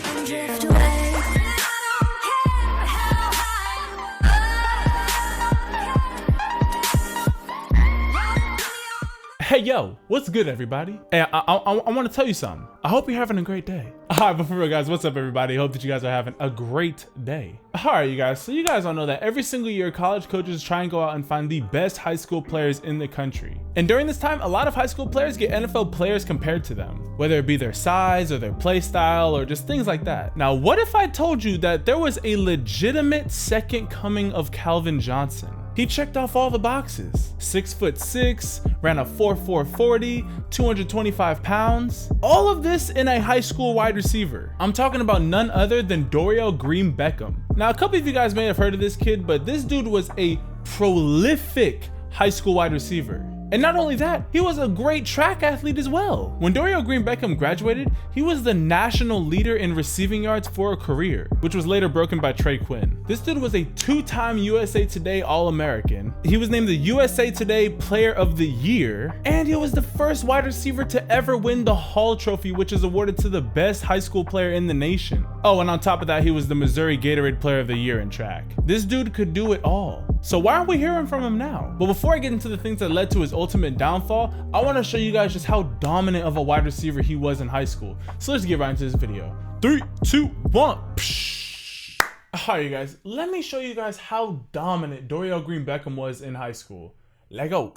and drift away. Hey yo, what's good everybody? Hey, I want to tell you something. I hope you're having a great day. Alright, but for real guys, what's up everybody? Hope that you guys are having a great day. Alright you guys, so you guys all know that every single year college coaches try and go out and find the best high school players in the country. And during this time, a lot of high school players get NFL players compared to them, whether it be their size or their play style or just things like that. Now, what if I told you that there was a legitimate second coming of Calvin Johnson? He checked off all the boxes. 6'6", ran a 4.4 40, 225 pounds. All of this in a high school wide receiver. I'm talking about none other than Dorial Green-Beckham. Now, a couple of you guys may have heard of this kid, but this dude was a prolific high school wide receiver. And not only that, he was a great track athlete as well. When Dorial Green-Beckham graduated, he was the national leader in receiving yards for a career, which was later broken by Trey Quinn. This dude was a two-time USA Today All-American. He was named the USA Today Player of the Year, and he was the first wide receiver to ever win the Hall Trophy, which is awarded to the best high school player in the nation. Oh, and on top of that, he was the Missouri Gatorade Player of the Year in track. This dude could do it all. So why aren't we hearing from him now? But before I get into the things that led to his ultimate downfall, I want to show you guys just how dominant of a wide receiver he was in high school. So let's get right into this video. 3, 2, 1. Alright you guys, let me show you guys how dominant Dorial Green-Beckham was in high school. Let go.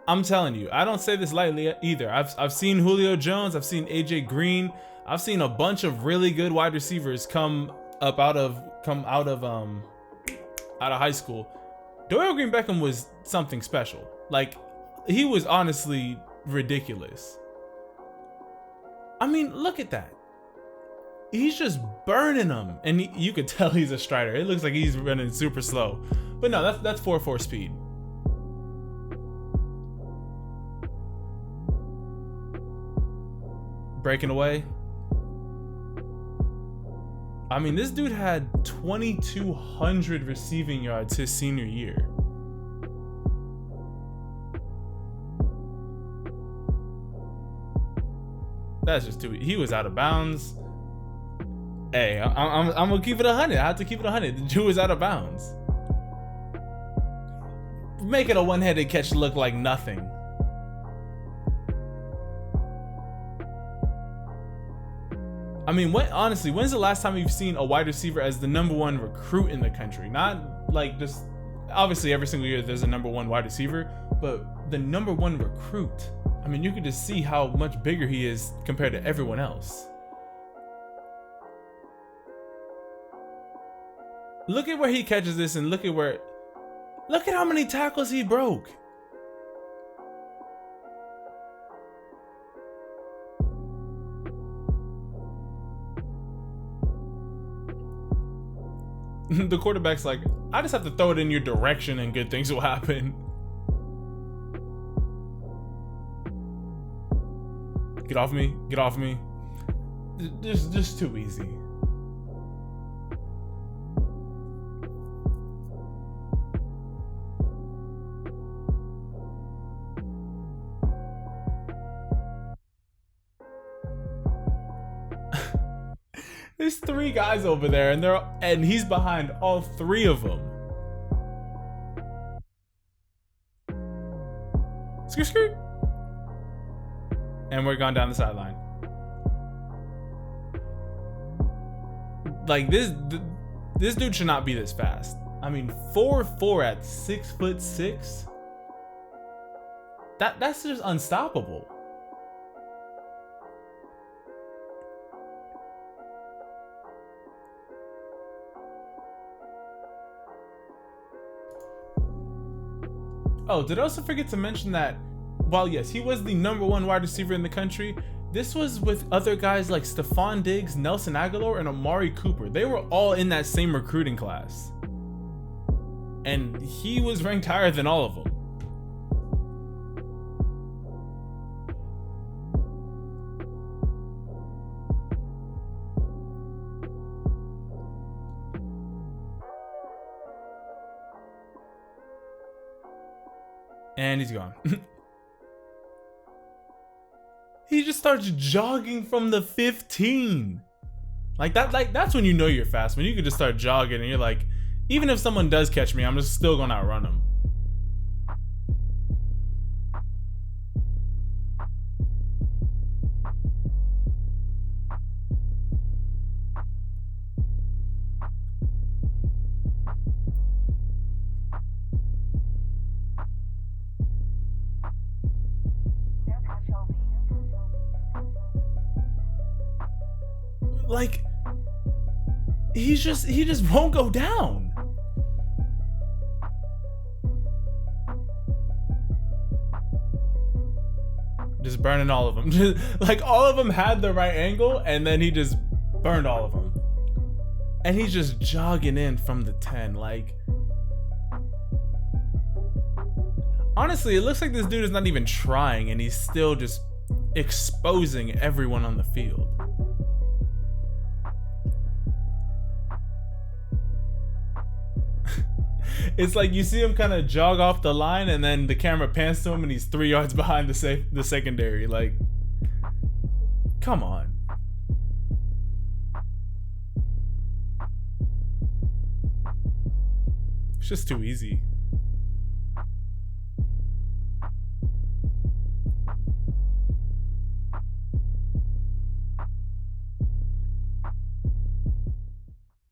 I'm telling you, I don't say this lightly either. I've seen Julio Jones, I've seen AJ Green, I've seen a bunch of really good wide receivers come out of high school. Dorial Green-Beckham was something special. Like, he was honestly ridiculous. I mean, look at that. He's just burning them, and you could tell he's a strider. It looks like he's running super slow, but no, that's 4.4 speed. Breaking away. I mean, this dude had 2,200 receiving yards his senior year. That's just too. He was out of bounds. Hey, I'm gonna keep it 100. I have to keep it 100. The dude was out of bounds, making a one-handed catch look like nothing. I mean, honestly, when's the last time you've seen a wide receiver as the #1 recruit in the country? Not like just, obviously every single year there's a #1 wide receiver, but the #1 recruit. I mean, you can just see how much bigger he is compared to everyone else. Look at where he catches this and look at how many tackles he broke. The quarterback's like, I just have to throw it in your direction and good things will happen. Get off me, get off me. Just too easy. There's 3 guys over there, and he's behind all 3 of them. Skirt, skirt. And we're going down the sideline. Like this dude should not be this fast. I mean, 4.4 at 6'6". That's just unstoppable. Oh, did I also forget to mention that while yes, he was the #1 wide receiver in the country, this was with other guys like Stephon Diggs, Nelson Aguilar, and Amari Cooper. They were all in that same recruiting class. And he was ranked higher than all of them. And he's gone. he just starts jogging from the 15. Like that's when you know you're fast, when you can just start jogging and you're like, even if someone does catch me, I'm just still gonna outrun them. Like, he just won't go down. Just burning all of them. Just, like, all of them had the right angle, and then he just burned all of them. And he's just jogging in from the 10. Like, honestly, it looks like this dude is not even trying, and he's still just exposing everyone on the field. It's like you see him kind of jog off the line, and then the camera pans to him and he's 3 yards behind the secondary. Like, come on. It's just too easy.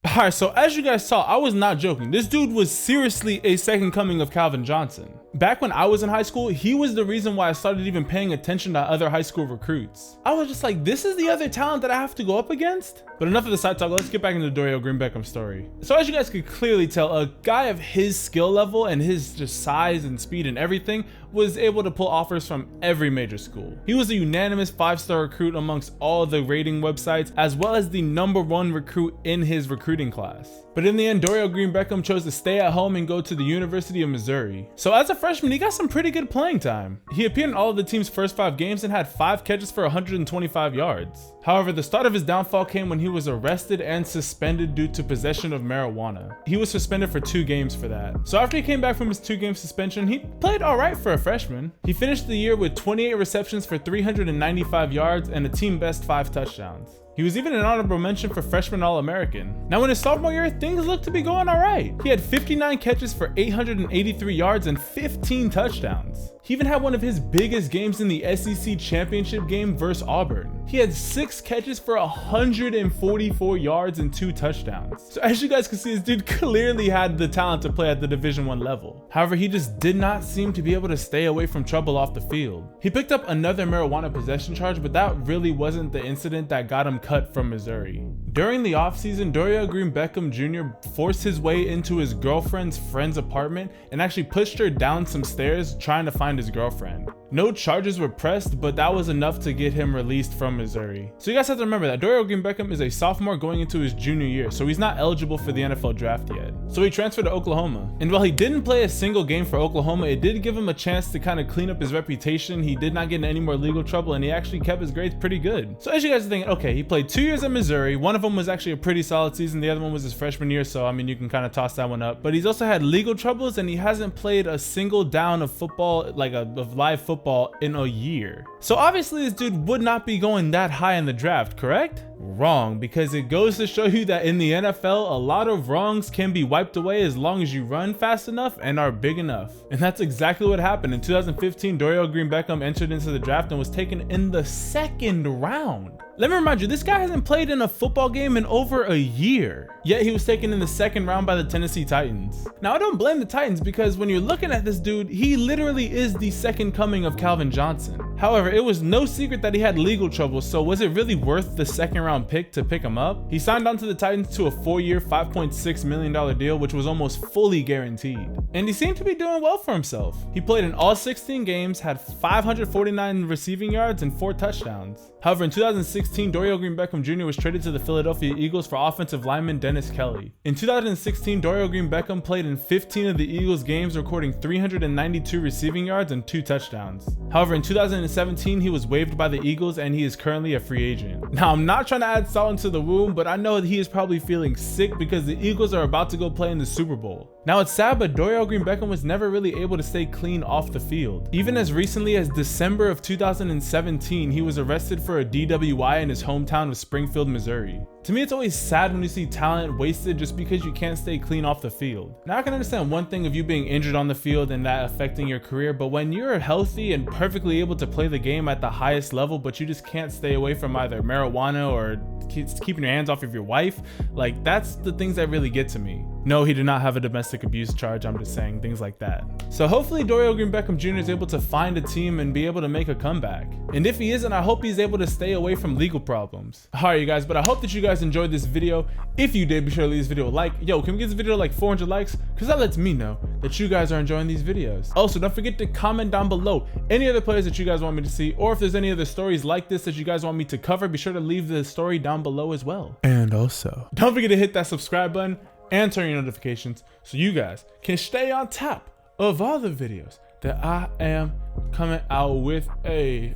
Alright, so as you guys saw, I was not joking. This dude was seriously a second coming of Calvin Johnson. Back when I was in high school, he was the reason why I started even paying attention to other high school recruits. I was just like, this is the other talent that I have to go up against? But enough of the side talk, let's get back into the Dorial Green-Beckham's story. So as you guys could clearly tell, a guy of his skill level and his just size and speed and everything was able to pull offers from every major school. He was a unanimous 5-star recruit amongst all the rating websites, as well as the #1 recruit in his recruiting class. But in the end, Dorial Green-Beckham chose to stay at home and go to the University of Missouri. So as a freshman, he got some pretty good playing time. He appeared in all of the team's first 5 games and had 5 catches for 125 yards. However, the start of his downfall came when he was arrested and suspended due to possession of marijuana. He was suspended for 2 games for that. So after he came back from his 2-game suspension, he played alright for a freshman. He finished the year with 28 receptions for 395 yards and a team best 5 touchdowns. He was even an honorable mention for freshman All-American. Now in his sophomore year, things looked to be going alright. He had 59 catches for 883 yards and 15 touchdowns. He even had one of his biggest games in the SEC championship game versus Auburn. He had 6 catches for 144 yards and 2 touchdowns. So as you guys can see, this dude clearly had the talent to play at the Division I level. However, he just did not seem to be able to stay away from trouble off the field. He picked up another marijuana possession charge, but that really wasn't the incident that got him cut from Missouri. During the offseason, Dorial Green-Beckham Jr. forced his way into his girlfriend's friend's apartment and actually pushed her down some stairs trying to find his girlfriend. No charges were pressed, but that was enough to get him released from Missouri. So you guys have to remember that Dorial Green-Beckham is a sophomore going into his junior year, so he's not eligible for the NFL draft yet. So he transferred to Oklahoma. And while he didn't play a single game for Oklahoma, it did give him a chance to kind of clean up his reputation. He did not get in any more legal trouble, and he actually kept his grades pretty good. So as you guys are thinking, okay, he played 2 years at Missouri. One of them was actually a pretty solid season. The other one was his freshman year, so I mean, you can kind of toss that one up. But he's also had legal troubles, and he hasn't played a single down of football, like of live football, in a year. So obviously this dude would not be going that high in the draft, correct? Wrong, because it goes to show you that in the NFL, a lot of wrongs can be wiped away as long as you run fast enough and are big enough. And that's exactly what happened. In 2015, Dorial Green-Beckham entered into the draft and was taken in the 2nd round. Let me remind you, this guy hasn't played in a football game in over a year, yet he was taken in the 2nd round by the Tennessee Titans. Now, I don't blame the Titans, because when you're looking at this dude, he literally is the second coming of Calvin Johnson. However, it was no secret that he had legal trouble, so was it really worth the 2nd round pick to pick him up? He signed on to the Titans to a 4-year, $5.6 million deal, which was almost fully guaranteed. And he seemed to be doing well for himself. He played in all 16 games, had 549 receiving yards and 4 touchdowns. However, in 2016, Dorial Green-Beckham Jr. was traded to the Philadelphia Eagles for offensive lineman Dennis Kelly. In 2016, Dorial Green-Beckham played in 15 of the Eagles games, recording 392 receiving yards and 2 touchdowns. However, in 2017, he was waived by the Eagles and he is currently a free agent. Now, I'm not trying to add salt into the wound, but I know that he is probably feeling sick because the Eagles are about to go play in the Super Bowl. Now it's sad, but Dorial Green-Beckham was never really able to stay clean off the field. Even as recently as December of 2017, he was arrested for a DWI in his hometown of Springfield, Missouri. To me, it's always sad when you see talent wasted just because you can't stay clean off the field. Now I can understand one thing of you being injured on the field and that affecting your career, but when you're healthy and perfectly able to play the game at the highest level, but you just can't stay away from either marijuana or keeping your hands off of your wife, like that's the things that really get to me. No, he did not have a domestic abuse charge, I'm just saying things like that. So hopefully Dorial Green-Beckham Jr. is able to find a team and be able to make a comeback. And if he isn't, I hope he's able to stay away from legal problems. Alright you guys, but I hope that you guys enjoyed this video. If you did, be sure to leave this video a like. Yo, can we get this video like 400 likes? Because that lets me know that you guys are enjoying these videos. Also, don't forget to comment down below any other players that you guys want me to see, or if there's any other stories like this that you guys want me to cover, be sure to leave the story down below as well. And also, don't forget to hit that subscribe button and turn your notifications so you guys can stay on top of all the videos that I am coming out with. Yeah.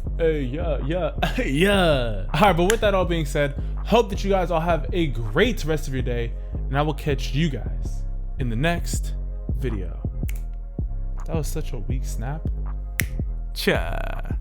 All right, but with that all being said, hope that you guys all have a great rest of your day, and I will catch you guys in the next video. That was such a weak snap. Cha.